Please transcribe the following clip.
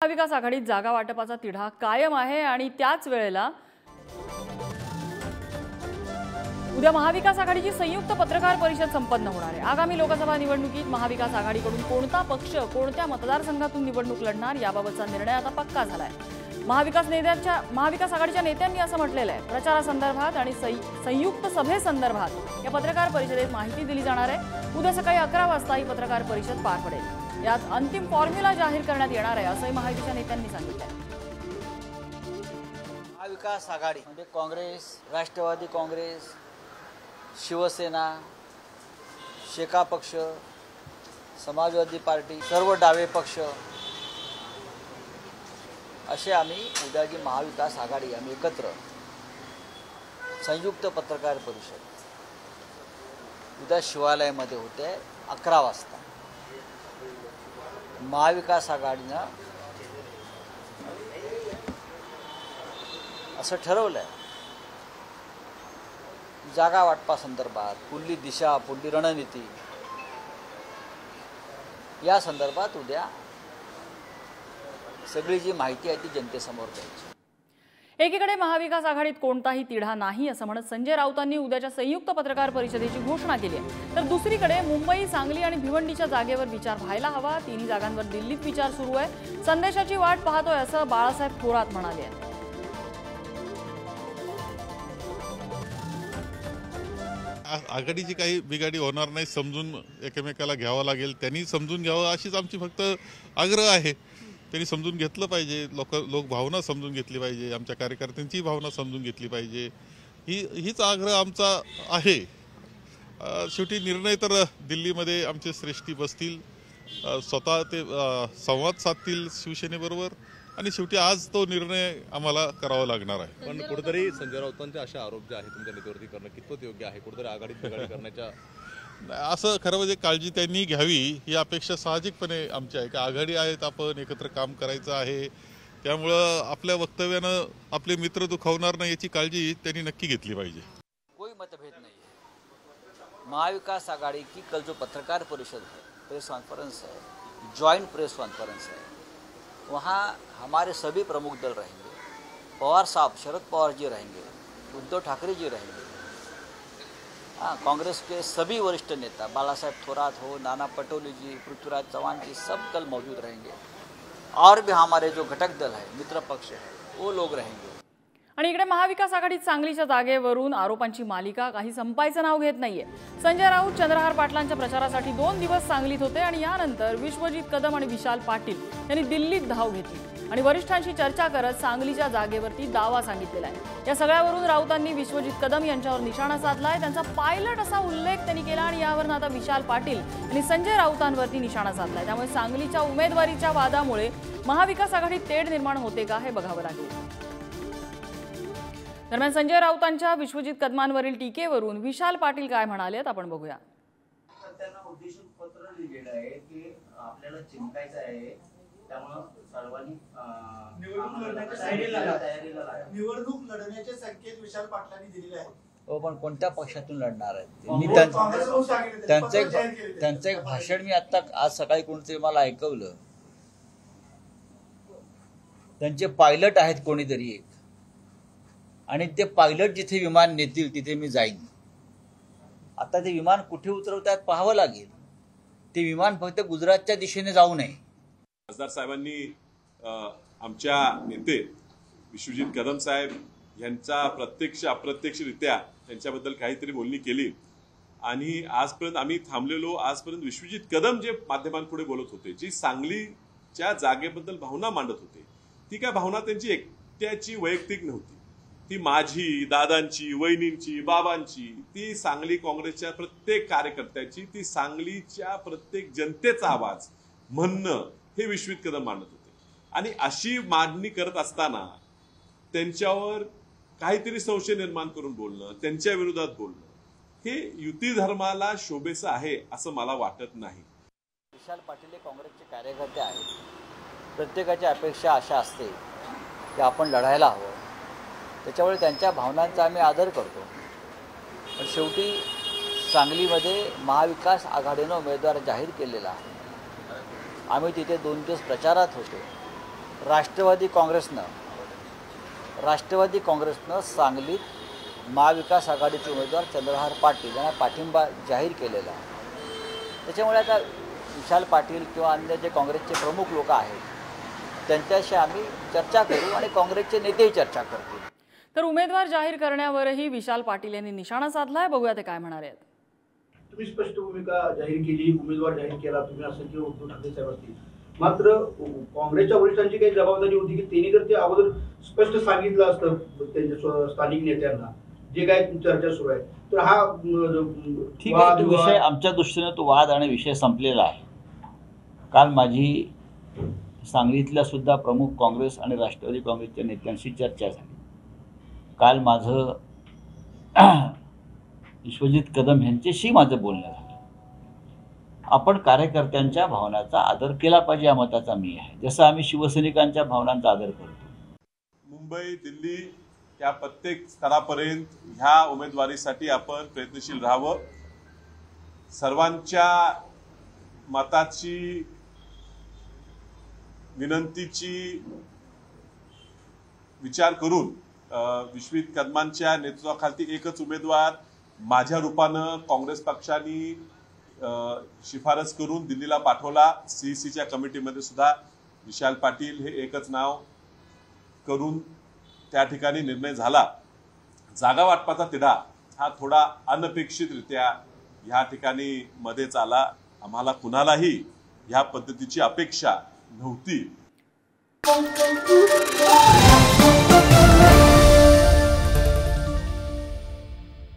महाविकास आघाडीत जागा वाटपाचा तिढा कायम आहे आणि त्याच वेळेला उद्या महाविकास आघाडीची संयुक्त पत्रकार परिषद संपन्न होणार आहे। आगामी लोकसभा निवडणुकीत महाविकास आघाडीकडून कोणता पक्ष कोणत्या मतदारसंघातून निवडणूक लढणार याबाबतचा निर्णय आता पक्का झालाय। महाविकास आघाडीच्या नेत्यांनी असं म्हटलेलं आहे, प्रचारासंदर्भात आणि संयुक्त सभेसंदर्भात या पत्रकार परिषदेत माहिती दिली जाणार आहे। उद्या सकाळी 11 वाजता ही पत्रकार परिषद पार पडेल। यात अंतिम फॉर्म्युला जाहीर करण्यात येणार आहे असंही महायुतीच्या नेत्यांनी सांगितलं। महाविकास आघाडी म्हणजे काँग्रेस, राष्ट्रवादी काँग्रेस, शिवसेना, शेका पक्ष, समाजवादी पार्टी, सर्व डावे पक्ष असे आम्ही उद्या जी महाविकास आघाडी आम्ही एकत्र संयुक्त पत्रकार परिषद उद्या शिवालयामध्ये होते 11 वाजता। महाविकास आघाडीनं असं ठरवलं आहे, जागा वाटपासंदर्भात पुढली दिशा, पुढली रणनीती या संदर्भात उद्या सगळी जी माहिती आहे ती जनतेसमोर द्यायची। एकीकडे महाविकास आघाडीत कोणताही तिढा नाही असं म्हणत संजय राऊतांनी उद्याच्या संयुक्त पत्रकार परिषदेची घोषणा केली आहे, तर दुसरीकडे मुंबई, सांगली आणि भिवंडीच्या जागेवर विचार व्हायला हवा। तिन्ही जागांवर दिल्लीत विचार सुरू आहे। संदेशाची वाट पाहतोय असं बाळासाहेब थोरात म्हणाले आहेत। आघाडीची काही बिघाडी होणार नाही, समजून एकमेकाला घ्यावं लागेल, त्यांनी समजून घ्यावं अशीच आमची फक्त आग्रह आहे। त्यांनी समजून घेतलं पाहिजे, लोक भावना समजून घेतली पाहिजे, आमच्या कार्यकर्त्यांची भावना समजून घेतली पाहिजे, हीच आग्रह आमचा आहे। शेवटी निर्णय तर दिल्लीमध्ये आमचे श्रेष्ठी बसतील, स्वतः ते संवाद साधतील शिवसेनेबरोबर आणि शेवटी आज तो निर्णय आम्हाला करावा लागणार आहे। पण कुठेतरी संजय राऊतांचे असे आरोप जे आहेत तुमच्या नेत्यावरती करणं कितपत योग्य आहे? कुठेतरी आघाडीत बिघाडी करण्याच्या असं खरं म्हणजे काळजी त्यांनी घ्यावी ही अपेक्षा साहजिकपणे आमची आहे की आघाडी आहेत, आपण एकत्र काम करायचं आहे, त्यामुळं आपल्या वक्तव्यानं आपले मित्र दुखावणार नाही याची काळजी त्यांनी नक्की घेतली पाहिजे। कोई मतभेद नहीं है। महाविकास आघाड़ी की कल जो पत्रकार परिषद है, प्रेस कॉन्फ्रेंस है, जॉइंट प्रेस कॉन्फ्रेंस है, वहाँ हमारे सभी प्रमुख दल रहेंगे। पवार साहब, शरद पवार जी रहेंगे, उद्धव ठाकरे जी रहेंगे, कांग्रेस के सभी वरिष्ठ नेता बाला साहेब थोरात हो, नाना पटोले जी, पृथ्वीराज चौहान जी सब कल मौजूद रहेंगे। और भी हमारे जो घटक दल है, मित्र पक्ष है, वो लोग रहेंगे। आणि इकडे महाविकास आघाडीत सांगलीच्या जागेवरून आरोपांची मालिका काही संपायचं नाव घेत नाहीये। संजय राऊत चंद्रहार पाटलांच्या प्रचारासाठी 2 दिवस सांगलीत होते आणि यानंतर विश्वजित कदम आणि विशाल पाटील यांनी दिल्लीत धाव घेतली आणि वरिष्ठांशी चर्चा करत सांगलीच्या जागेवरती दावा सांगितलेला आहे। या सगळ्यावरून राऊतांनी विश्वजित कदम यांच्यावर निशाणा साधलाय, त्यांचा पायलट असा उल्लेख त्यांनी केला आणि यावरून आता विशाल पाटील यांनी संजय राऊतांवरती निशाणा साधलाय। त्यामुळे सांगलीच्या उमेदवारीच्या वादामुळे महाविकास आघाडीत तेढ निर्माण होते का हे बघावं लागेल। दरम्यान संजय राऊतांच्या विश्वजित कदमांवरील टीकेवरून विशाल पाटील काय म्हणालेत आपण बघूया। त्यांना उद्देशून पत्र लिहिलेलं आहे की आपल्याला चिंतायचं आहे, त्यामुळे सर्वांनी निवडणूक लढण्याचे संकेत विशाल पाटलांनी दिलेले आहेत। हो, पण कोणत्या पक्षातून लढणार आहेत? मी त्यांचं एक भाषण मी आता आज सकाळी कोणतरी मला ऐकवलं, त्यांचे पायलट आहेत कोणीतरी एक, आणि ते पायलट जिथे विमान नेतील तिथे मी जाईन। आता ते विमान कुठे उतरवतात पाहावं लागेल। ते विमान फक्त गुजरातच्या दिशेने जाऊ नये। खासदार साहेबांनी आमच्या नेते विश्वजित कदम साहेब यांचा प्रत्यक्ष अप्रत्यक्षरित्या त्यांच्याबद्दल काहीतरी बोलणी केली आणि आजपर्यंत आम्ही थांबलेलो। आजपर्यंत विश्वजित कदम जे माध्यमांपुढे बोलत होते, जी सांगलीच्या जागेबद्दल भावना मांडत होते, ती काय भावना त्यांची एकट्याची वैयक्तिक नव्हती, ती माझी, दादांची, वहिनींची, बाबांची, ती सांगली काँग्रेसच्या प्रत्येक कार्यकर्त्याची, ती सांगलीच्या प्रत्येक जनतेचा आवाज, म्हणणं हे विश्वजित कदम मांडत होते। आणि अशी मांडणी करत असताना त्यांच्यावर काहीतरी संशय निर्माण करून बोलणं, त्यांच्या विरोधात बोलणं, हे युती धर्माला शोभेचं आहे असं मला वाटत नाही। विशाल पाटील हे काँग्रेसचे कार्यकर्ते आहेत। प्रत्येकाची अपेक्षा अशा असते की आपण लढायला हवं, त्याच्यामुळे त्यांच्या भावनांचा आम्ही आदर करतो। पण शेवटी सांगलीमध्ये महाविकास आघाडीनं उमेदवार जाहीर केलेला आहे। आम्ही तिथे 2 दिवस प्रचारात होतो। राष्ट्रवादी काँग्रेसनं सांगलीत महाविकास आघाडीचे उमेदवार चंद्रहार पाटील यांना पाठिंबा जाहीर केलेला आहे. त्याच्यामुळे आता विशाल पाटील किंवा अन्य जे काँग्रेसचे प्रमुख लोक आहेत त्यांच्याशी आम्ही चर्चा करू आणि काँग्रेसचे नेतेही चर्चा करतील. तर उमेदवार जाहीर करण्यावरही विशाल पाटील यांनी निशाणा साधलाय. बघूया ते काय म्हणाले आहेत. तुम्ही स्पष्ट भूमिका जाहीर केली, उमेदवार जाहीर केला तुम्ही, असं किंवा उद्धव ठाकरे साहेब असतील. मात्र काँग्रेसच्या वरिष्ठांची काही जबाबदारी होती की त्यांनी जर ते अगोदर स्पष्ट सांगितलं असतं त्यांच्या स्थानिक नेत्यांना जे काय चर्चा सुरू आहे, तर हा ठीक आहे, तो विषय आमच्या दृष्टीने तो वाद आणि विषय संपलेला आहे. काल माझी सांगलीतल्या सुद्धा प्रमुख काँग्रेस आणि राष्ट्रवादी काँग्रेसच्या नेत्यांशी चर्चा झाली. काल माझं विश्वजित कदम यांच्याशी माझं बोलणं झालं. आपण कार्यकर्त्यांच्या भावनांचा आदर केला पाहिजे या मताचा मी आहे, जसं आम्ही शिवसैनिकांच्या भावनांचा आदर करतो. मुंबई, दिल्ली या प्रत्येक स्तरापर्यंत ह्या उमेदवारीसाठी आपण प्रयत्नशील राहावं. सर्वांच्या मताची, विनंतीची विचार करून विश्वजित कदमांच्या नेतृत्वाखाली एकच उमेदवार माझ्या रूपानं काँग्रेस पक्षाने शिफारस करून दिल्लीला पाठवला. CECच्या कमिटीमध्ये सुद्धा विशाल पाटील हे एकच नाव करून त्या ठिकाणी निर्णय झाला. जागा वाटपाचा तिढा हा थोडा अनपेक्षितरित्या ह्या ठिकाणी मध्येच आला. आम्हाला कुणालाही ह्या पद्धतीची अपेक्षा नव्हती.